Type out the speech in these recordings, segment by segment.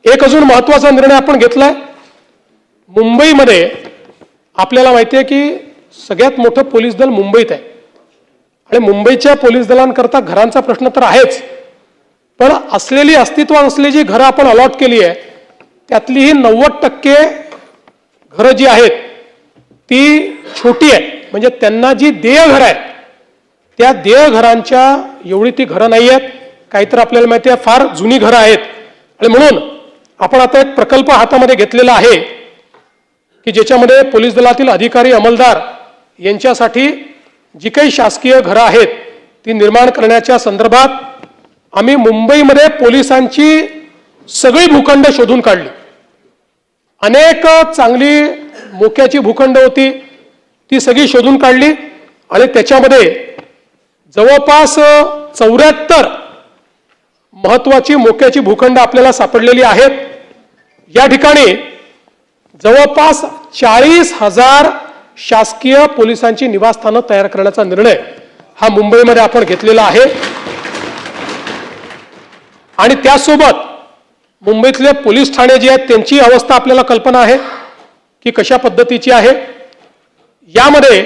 एक अजून महत्त्वाचा निर्णय आपण घेतलाय। मुंबईमध्ये आपल्याला माहिती आहे की सगळ्यात मोठं पोलीस दल मुंबईत आहे आणि मुंबईच्या पोलीस दलांकरता घरांचा प्रश्न तर आहेच, पण असलेली अस्तित्वात असलेली जी घरं आपण अलॉट केली आहे त्यातली ही 90% घरं जी आहेत ती छोटी आहे, म्हणजे त्यांना जी देय घरं आहेत त्या देय घरांच्या एवढी ती घरं नाही आहेत, काहीतरी आपल्याला माहिती आहे फार जुनी घरं आहेत। आणि म्हणून आपण आता एक प्रकल्प हातामध्ये घेतलेला आहे की ज्याच्यामध्ये पोलीस दलातील अधिकारी अंमलदार यांच्यासाठी जी काही शासकीय घरं आहेत ती निर्माण करण्याच्या संदर्भात आम्ही मुंबईमध्ये पोलिसांची सगळी भूखंड शोधून काढली। अनेक चांगली मोक्याची भूखंड होती ती सगळी शोधून काढली आणि त्याच्यामध्ये जवळपास 74 महत्त्वाची मोक्याची भूखंड आपल्याला सापडलेली आहेत। या ठिकाणी जवळपास 40,000 शासकीय पोलिसांची निवासस्थानं तयार करण्याचा निर्णय हा मुंबईमध्ये आपण घेतलेला आहे। आणि त्यासोबत मुंबईतले पोलीस ठाणे जे आहेत त्यांची अवस्था आपल्याला कल्पना आहे की कशा पद्धतीची आहे। यामध्ये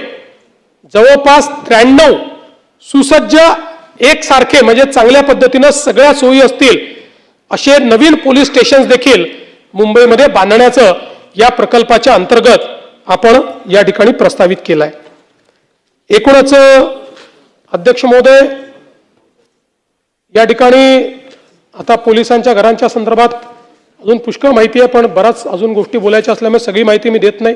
जवळपास 93 सुसज्ज एकसारखे म्हणजे चांगल्या पद्धतीने सगळ्या सोयी असतील असे नवीन पोलीस स्टेशन्स देखील मुंबईमध्ये बांधण्याचं या प्रकल्पाच्या अंतर्गत आपण या ठिकाणी प्रस्तावित केलं आहे। एकूणच अध्यक्ष महोदय, या ठिकाणी आता पोलिसांच्या घरांच्या संदर्भात अजून पुष्कळ माहिती आहे, पण बराच अजून गोष्टी बोलायच्या असल्यामुळे सगळी माहिती मी देत नाही।